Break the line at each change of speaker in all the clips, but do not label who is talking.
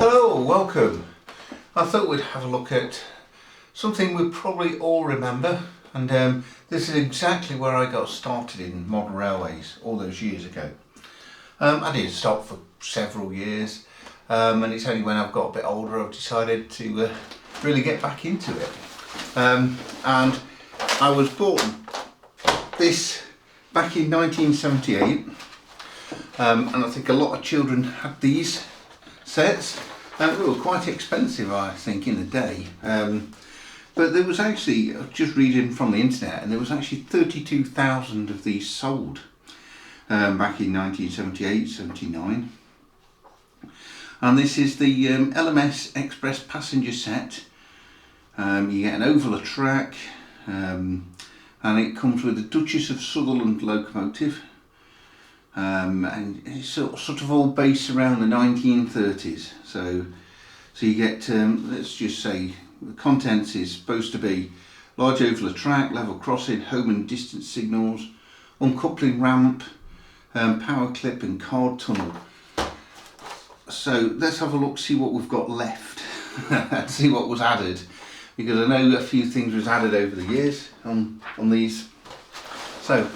Hello, welcome. I thought we'd have a look at something we probably all remember, and this is exactly where I got started in modern railways all those years ago. I didn't stop for several years, and it's only when I've got a bit older I've decided to really get back into it. And I was bought this back in 1978, and I think a lot of children had these sets. They were quite expensive, I think, in the day. But there was actually, just reading from the internet, and there was actually 32,000 of these sold back in 1978, 79. And this is the LMS Express passenger set. You get an oval track, and it comes with a Duchess of Sutherland locomotive. And it's sort of all based around the 1930s. So you get, let's just say, the contents is supposed to be large oval track, level crossing, home and distance signals, uncoupling ramp, power clip and card tunnel. So let's have a look, see what we've got left, see what was added, because I know a few things was added over the years on these. So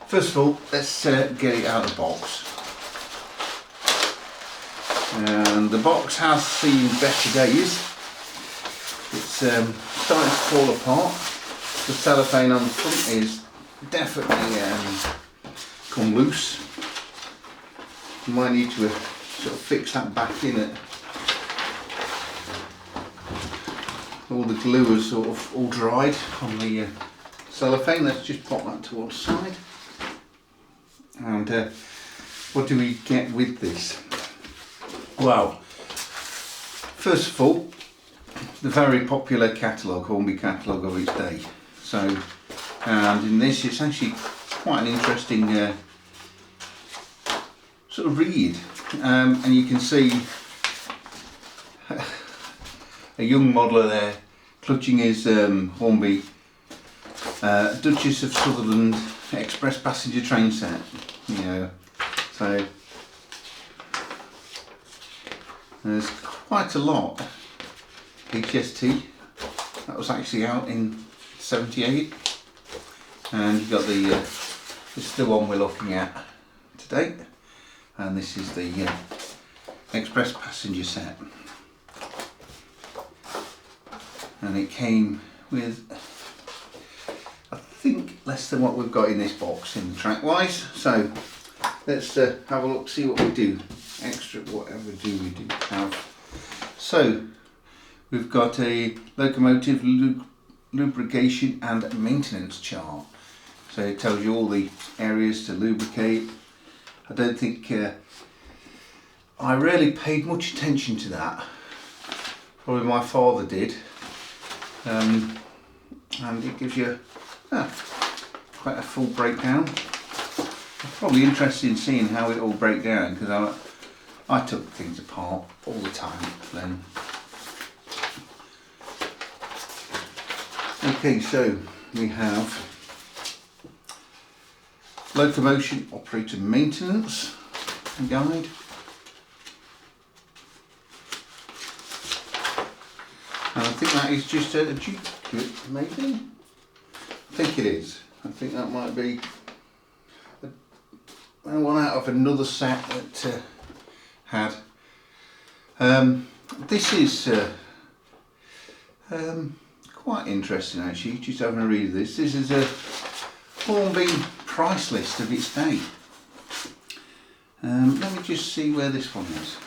first of all, let's get it out of the box. And the box has seen better days. It's starting to fall apart. The cellophane on the front is definitely come loose. You might need to sort of fix that back in it. All the glue is sort of all dried on the cellophane. Let's just pop that to one side. And what do we get with this? Well, first of all, the very popular catalogue, Hornby catalogue of its day. So, and in this it's actually quite an interesting sort of read, and you can see a young modeller there clutching his Hornby Duchess of Sutherland Express passenger train set, you know. So there's quite a lot. HST, that was actually out in 78, and you've got the this is the one we're looking at today, and this is the Express passenger set, and it came with, I think, less than what we've got in this box in track wise. So let's have a look, see what we do extra, whatever do we do have. So we've got a locomotive lubrication and maintenance chart. So it tells you all the areas to lubricate. I don't think I really paid much attention to that. Probably my father did. And it gives you quite a full breakdown. I'm probably interested in seeing how it all breaks down, because I took things apart all the time then. Okay, so we have locomotion operator maintenance guide. And I think that is just a duplicate, maybe? I think it is. I think that might be one out of another set that had. This is quite interesting actually, just having a read of this. This is a Hornby price list of its day. Let me just see where this one is.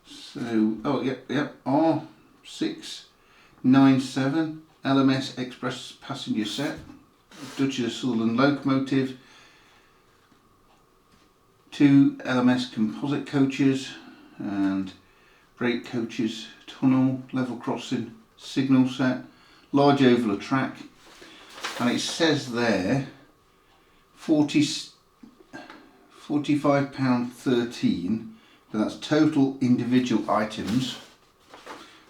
So, oh yep, R.697 LMS Express passenger set, Duchess of Sutherland locomotive, 2 LMS composite coaches and brake coaches, tunnel, level crossing, signal set, large oval track, and it says there £45.13, but that's total individual items,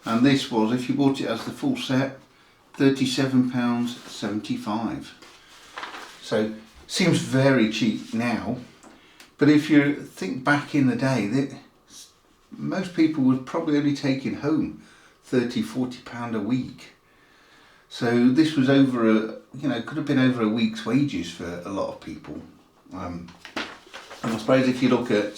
and this was, if you bought it as the full set, £37.75. So seems very cheap now, but if you think back in the day, most people would probably only take in home £30–40 a week. So this was over a, could have been over a week's wages for a lot of people. And I suppose if you look at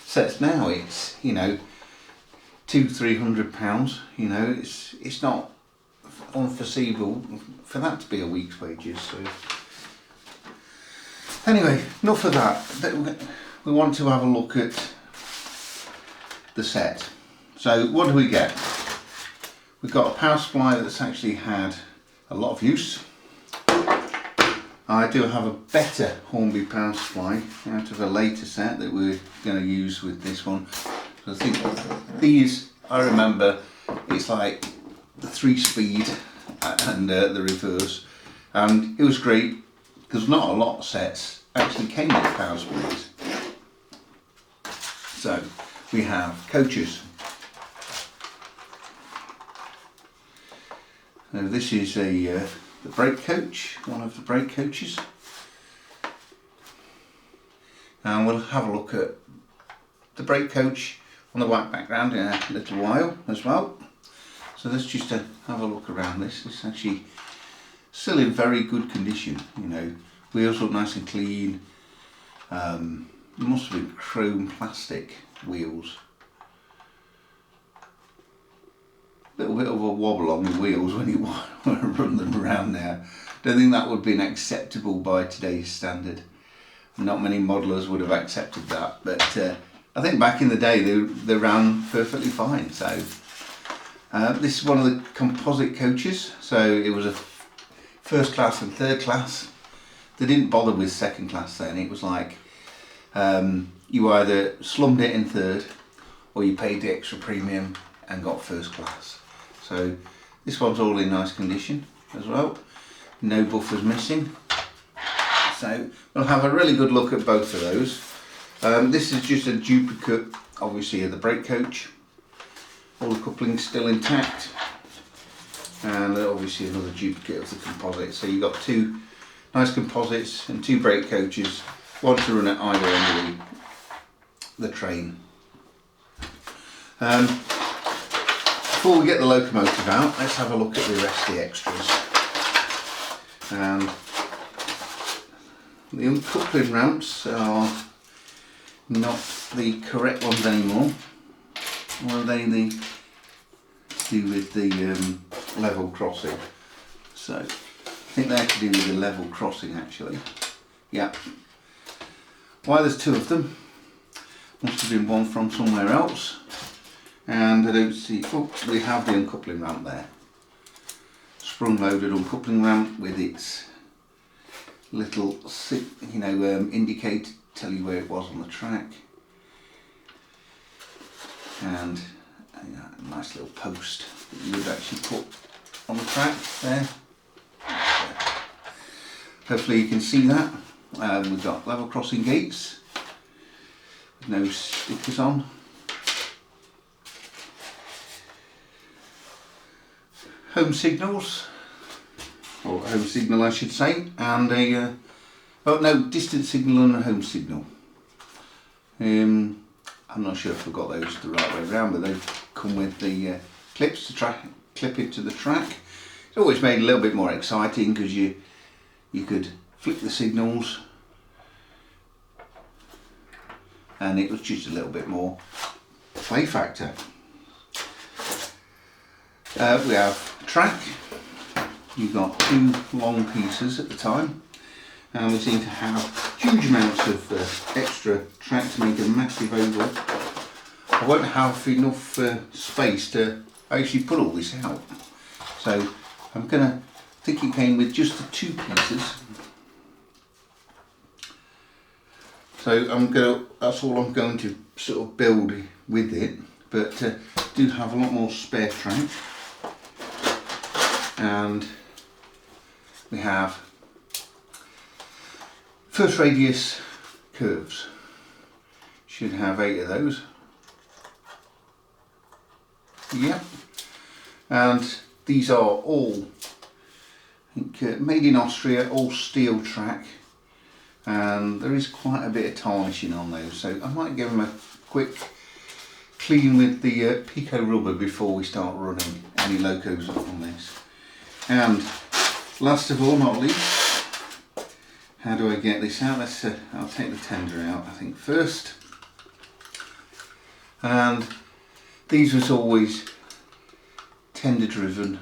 sets now, it's £200–300. It's not unforeseeable for that to be a week's wages. So anyway, enough of that. We want to have a look at the set. So what do we get? We've got a power supply that's actually had a lot of use. I do have a better Hornby power supply out of a later set that we're going to use with this one. So I think these, I remember, it's like the 3-speed and the reverse, and it was great because not a lot of sets actually came with power supplies. So we have coaches. Now this is the brake coach, one of the brake coaches, and we'll have a look at the brake coach on the white background in a little while as well. So let's just have a look around this. It's actually still in very good condition. Wheels look nice and clean. Must have been chrome plastic wheels. Little bit of a wobble on the wheels when you want to run them around now. Don't think that would have been acceptable by today's standard. Not many modelers would have accepted that, but I think back in the day they ran perfectly fine. So this is one of the composite coaches. So it was a first class and third class. They didn't bother with second class then. It was like you either slummed it in third or you paid the extra premium and got first class. So this one's all in nice condition as well. No buffers missing. So we'll have a really good look at both of those. This is just a duplicate, obviously, of the brake coach. All the coupling's still intact. And obviously another duplicate of the composite. So you've got two nice composites and two brake coaches, one to run at either end of the train. Before we get the locomotive out, let's have a look at the rest of the extras. And the uncoupling ramps are not the correct ones anymore. Or are they the to do with the level crossing? So I think they're to do with the level crossing actually. Yeah. Why there's two of them? Must have been one from somewhere else. And I don't see, oh, we have the uncoupling ramp there. Sprung loaded uncoupling ramp with its little, indicate, tell you where it was on the track. And a nice little post that you would actually put on the track there. Hopefully you can see that. We've got level crossing gates with no stickers on. Home signals, or home signal I should say, and distance signal and a home signal. I'm not sure if I've got those the right way around, but they come with the clips to clip it to the track. It's always made a little bit more exciting because you could flick the signals, and it was just a little bit more play factor. We have track. You've got two long pieces at the time, and we seem to have huge amounts of extra track to make a massive oval. I won't have enough space to actually put all this out, so I think it came with just the two pieces. So that's all I'm going to sort of build with it, but do have a lot more spare track. And we have first radius curves. Should have 8 of those. Yep. And these are all, I think, made in Austria, all steel track. And there is quite a bit of tarnishing on those, so I might give them a quick clean with the Pico rubber before we start running any locos on this. And last of all, not least, how do I get this out? I'll take the tender out, I think, first. And these was always tender driven.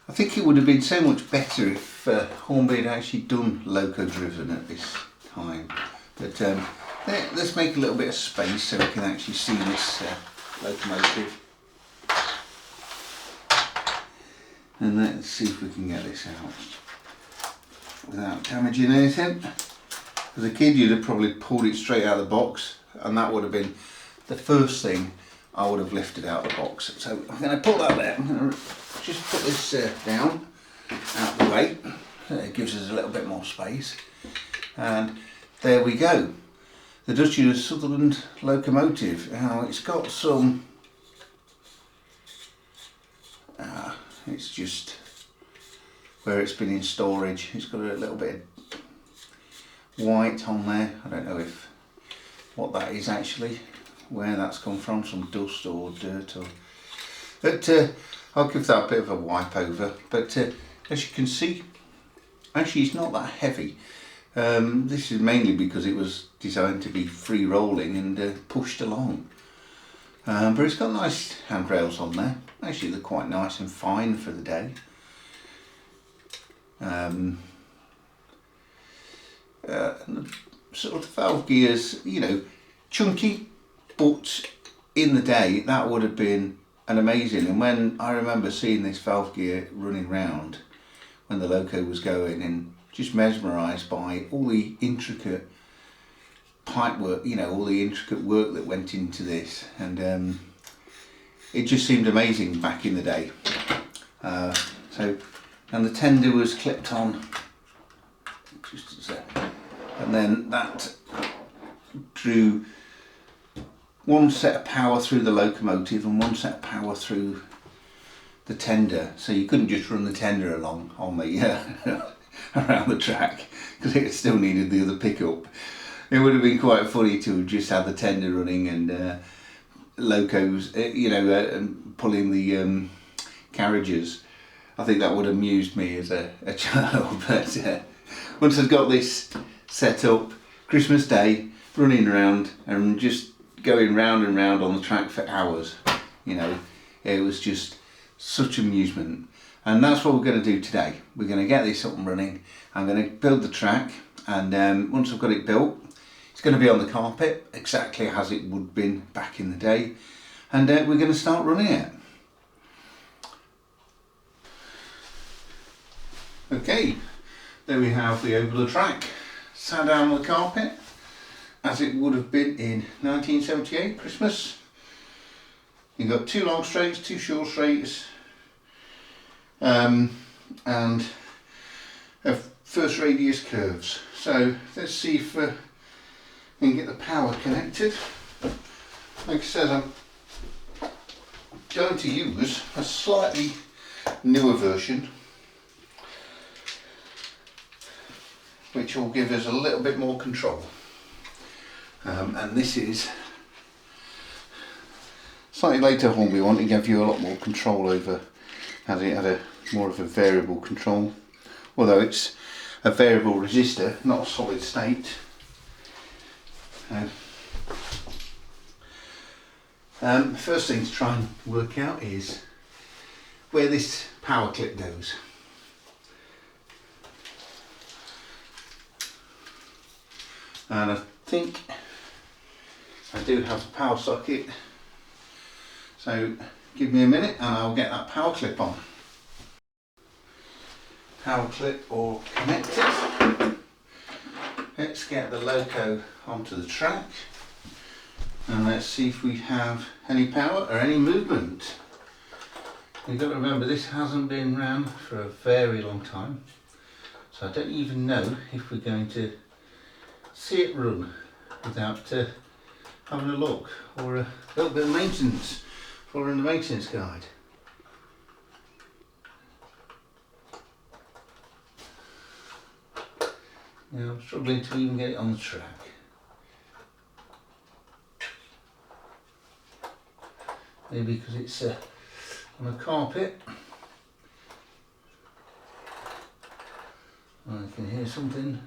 I think it would have been so much better if Hornby had actually done loco driven at this time. But let's make a little bit of space so we can actually see this locomotive. And let's see if we can get this out without damaging anything. As a kid, you'd have probably pulled it straight out of the box, and that would have been the first thing I would have lifted out of the box. So I'm going to put that there. I'm going to just put this down out the way. It gives us a little bit more space. And there we go. The Duchess of Sutherland locomotive. Now it's got some, it's just where it's been in storage. It's got a little bit of white on there. I don't know what that is actually, where that's come from, some dust or dirt or, but I'll give that a bit of a wipe over. But as you can see, actually it's not that heavy. This is mainly because it was designed to be free rolling and pushed along. But it's got nice handrails on there. Actually they're quite nice and fine for the day. Sort of the valve gears, you know, chunky, but in the day that would have been an amazing. And when I remember seeing this valve gear running round when the loco was going, and just mesmerised by all the intricate pipe work, you know, all the intricate work that went into this, and it just seemed amazing back in the day. And the tender was clipped on, just a sec, and then that drew one set of power through the locomotive and one set of power through the tender, so you couldn't just run the tender along on the around the track because it still needed the other pickup. It would have been quite funny to have just had the tender running and locos, you know, pulling the carriages. I think that would have amused me as a child. But once I've got this set up, Christmas Day, running around and just going round and round on the track for hours, you know, it was just such amusement. And that's what we're going to do today. We're going to get this up and running. I'm going to build the track, and once I've got it built, it's going to be on the carpet exactly as it would have been back in the day, and we're going to start running it. Okay, there we have the oval of track sat down on the carpet as it would have been in 1978 Christmas. You've got 2 long straights, 2 short straights, and first radius curves. So let's see if we can get the power connected. Like I said, I'm going to use a slightly newer version, which will give us a little bit more control. And this is slightly later Hornby one to give you a lot more control over, as it had more of a variable control, although it's a variable resistor, not a solid state. First thing to try and work out is where this power clip goes. And I think I do have a power socket, so give me a minute and I'll get that power clip on. Power clip all connected. Let's get the loco onto the track and let's see if we have any power or any movement. You've got to remember, this hasn't been around for a very long time, so I don't even know if we're going to see it run without having a look, or a little bit of maintenance, following the maintenance guide. Now I'm struggling to even get it on the track. maybe because it's on a carpet. I can hear something.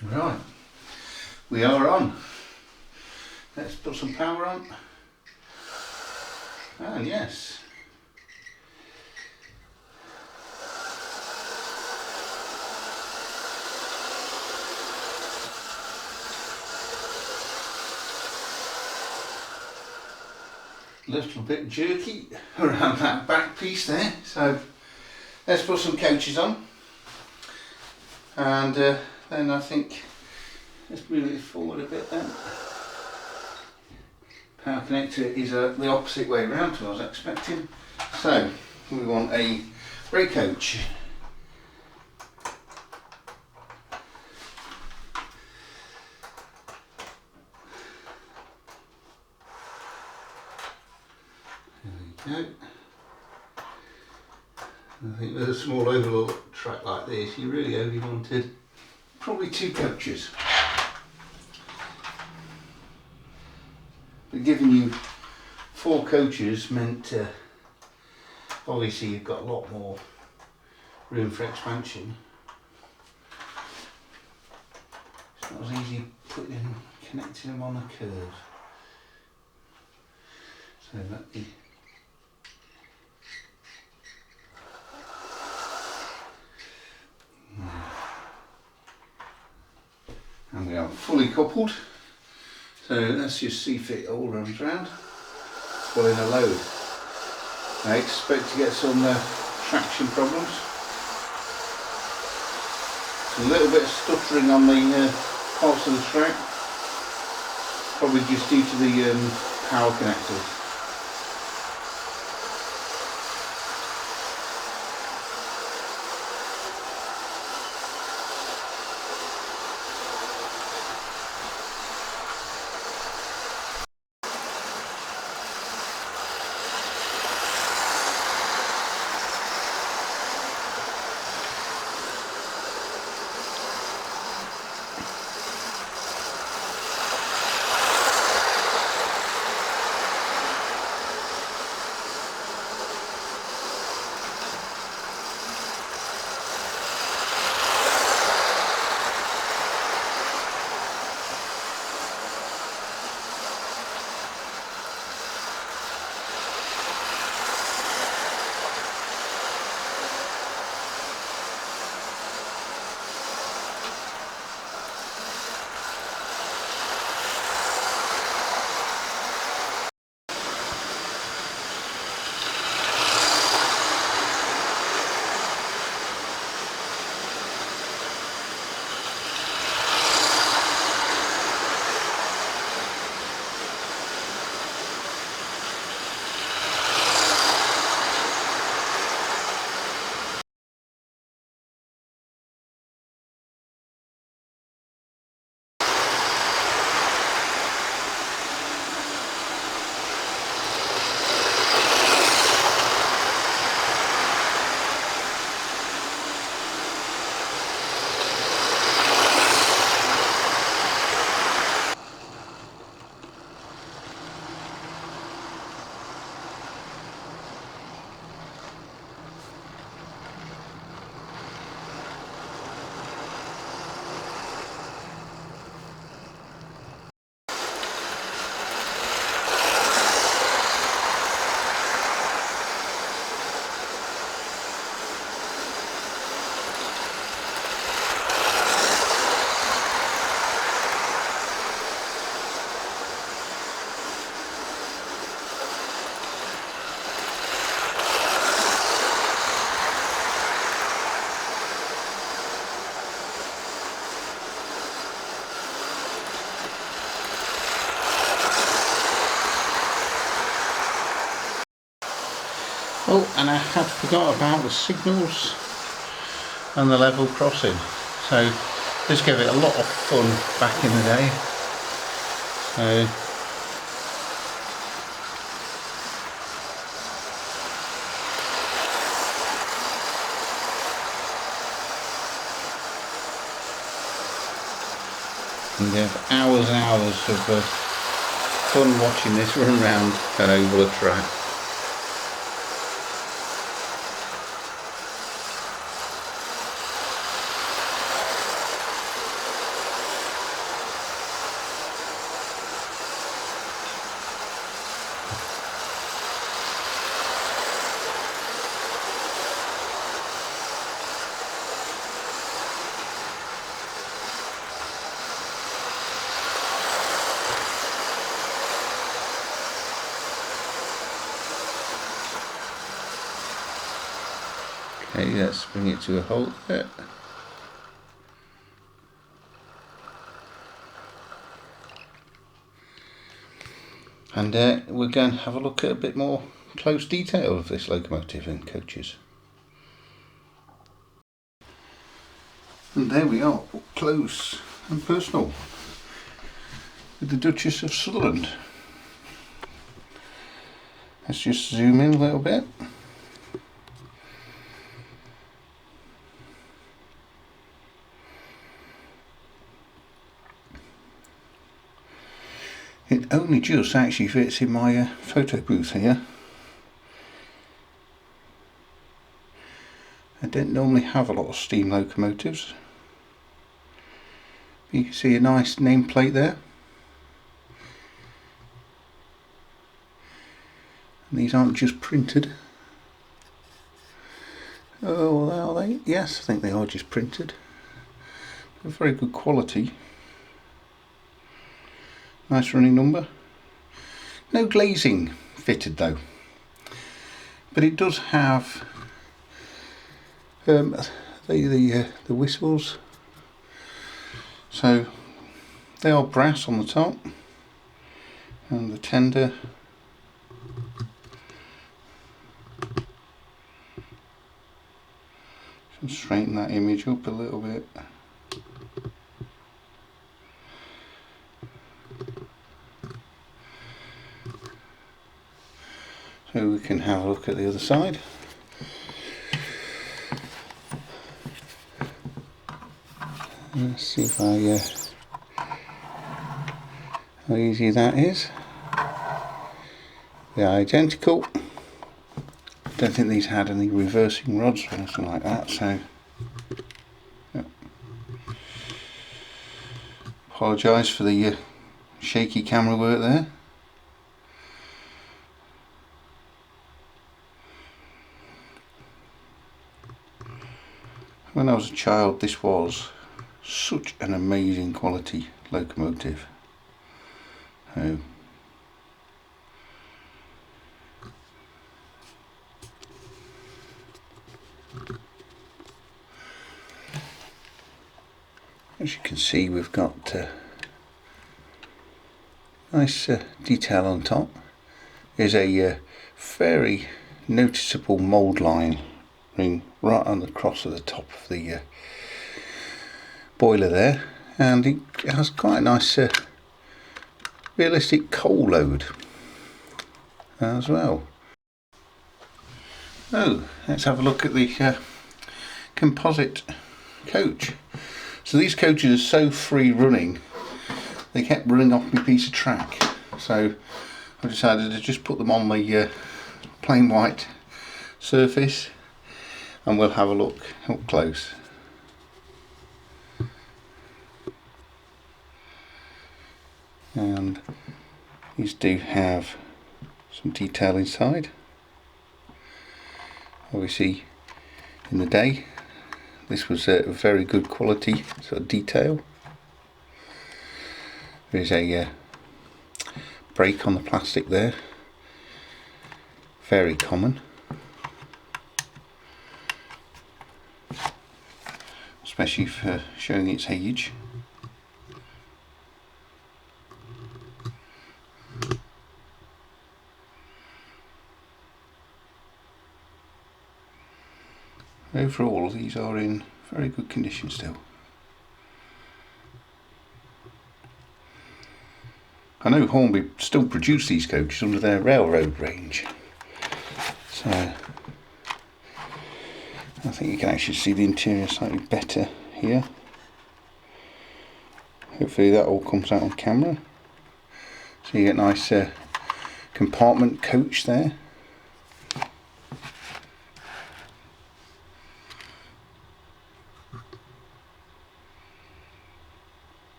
Right, we are on. Let's put some power on. And yes. A little bit jerky around that back piece there. So let's put some coaches on. And then I think let's move it forward a bit then. Power connector is the opposite way around to what I was expecting. So we want a brake coach. There we go. I think with a small oval track like this, you really only wanted probably 2 coaches. But giving you 4 coaches meant obviously you've got a lot more room for expansion. It's not as easy connecting them on a curve. So that the and we are fully coupled. So let's just see if it all runs round. Pulling a load. I expect to get some traction problems. A little bit of stuttering on the parts of the track. Probably just due to the power connectors. Oh, and I had forgot about the signals and the level crossing. So This gave it a lot of fun back in the day. So and you have hours and hours of fun watching this run round an oval track. Okay, let's bring it to a halt there. And we're going to have a look at a bit more close detail of this locomotive and coaches. And there we are, up close and personal with the Duchess of Sutherland. Let's just zoom in a little bit. It only just actually fits in my photo booth here. I don't normally have a lot of steam locomotives. You can see a nice nameplate there. And these aren't just printed. Oh, are they? Yes, I think they are just printed. They're very good quality. Nice running number. No glazing fitted though, but it does have the whistles. So they are brass on the top, and the tender. Just straighten that image up a little bit. So we can have a look at the other side. Let's see if how easy that is. They are identical. Don't think these had any reversing rods or anything like that, so yeah. Apologise for the shaky camera work there. When I was a child, this was such an amazing quality locomotive. As you can see, we've got nice detail on top. There's a very noticeable mould line running right on the cross of the top of the boiler there, and it has quite a nice realistic coal load as well. Oh, let's have a look at the composite coach. So these coaches are so free running, they kept running off my piece of track, so I decided to just put them on the plain white surface, and we'll have a look up close. And these do have some detail inside. Obviously in the day this was a very good quality sort of detail. There is a break on the plastic there, very common, especially for showing its age. Overall, these are in very good condition still. I know Hornby still produce these coaches under their railroad range, so I think you can actually see the interior slightly better here. Hopefully that all comes out on camera. So you get a nice compartment coach there.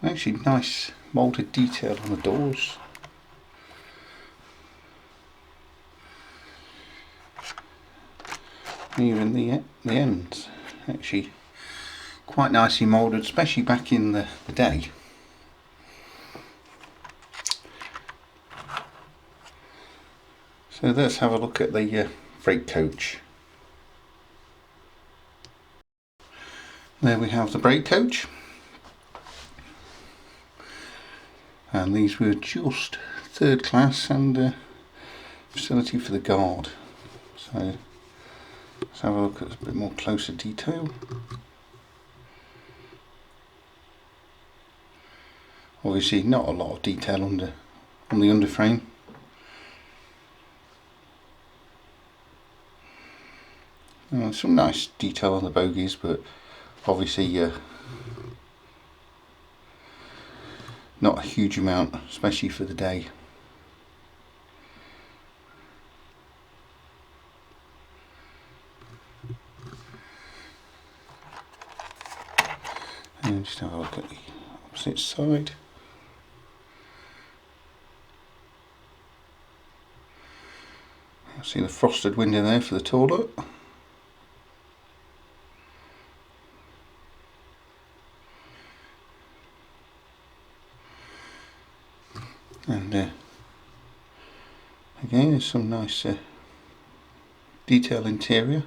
Actually nice moulded detail on the doors. Even the ends actually quite nicely moulded, especially back in the day. So let's have a look at the freight coach. There we have the freight coach. And these were just third class and facility for the guard. So let's have a look at a bit more closer detail. Obviously not a lot of detail on the underframe. Some nice detail on the bogies, but obviously not a huge amount, especially for the day. And just have a look at the opposite side. See the frosted window there for the toilet. And again, there's some nice detail interior.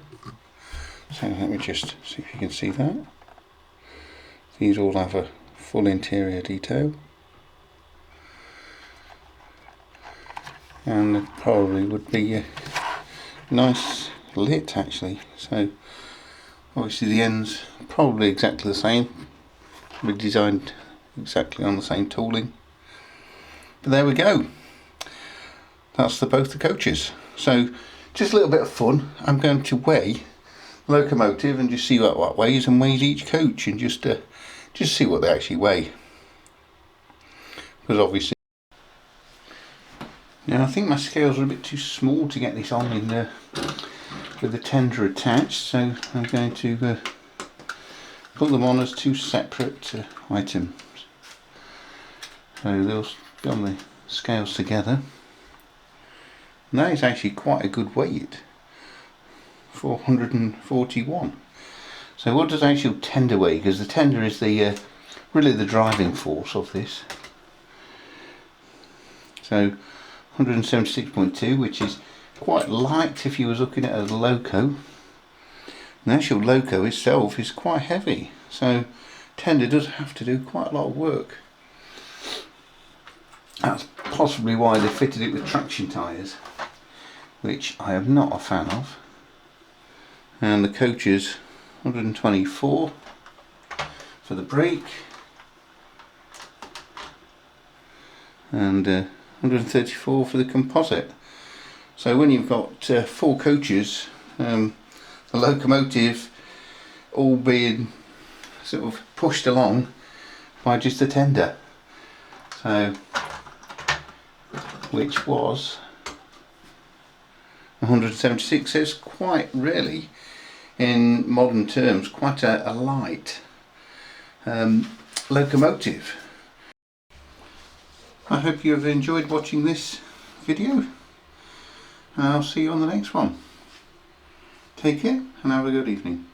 So let me just see if you can see that. These all have a full interior detail. And it probably would be nice lit actually. So obviously the ends probably exactly the same. We designed exactly on the same tooling. But there we go. That's both the coaches. So just a little bit of fun. I'm going to weigh Locomotive and just see what weighs and weighs each coach, and just see what they actually weigh. Because obviously, now I think my scales are a bit too small to get this on in with the tender attached. So I'm going to put them on as two separate items. So they'll be on the scales together. And that is actually quite a good weight, 441. So what does actual tender weigh? Because the tender is the really the driving force of this. So 176.2, which is quite light if you was looking at a loco. The actual loco itself is quite heavy, so tender does have to do quite a lot of work. That's possibly why they fitted it with traction tyres, which I am not a fan of. And the coach is 124 for the brake, and 134 for the composite. So when you've got 4 coaches, the Locomotive all being sort of pushed along by just a tender, so which was 176. So it's quite really, in modern terms, quite a light locomotive. I hope you have enjoyed watching this video. I'll see you on the next one. Take care and have a good evening.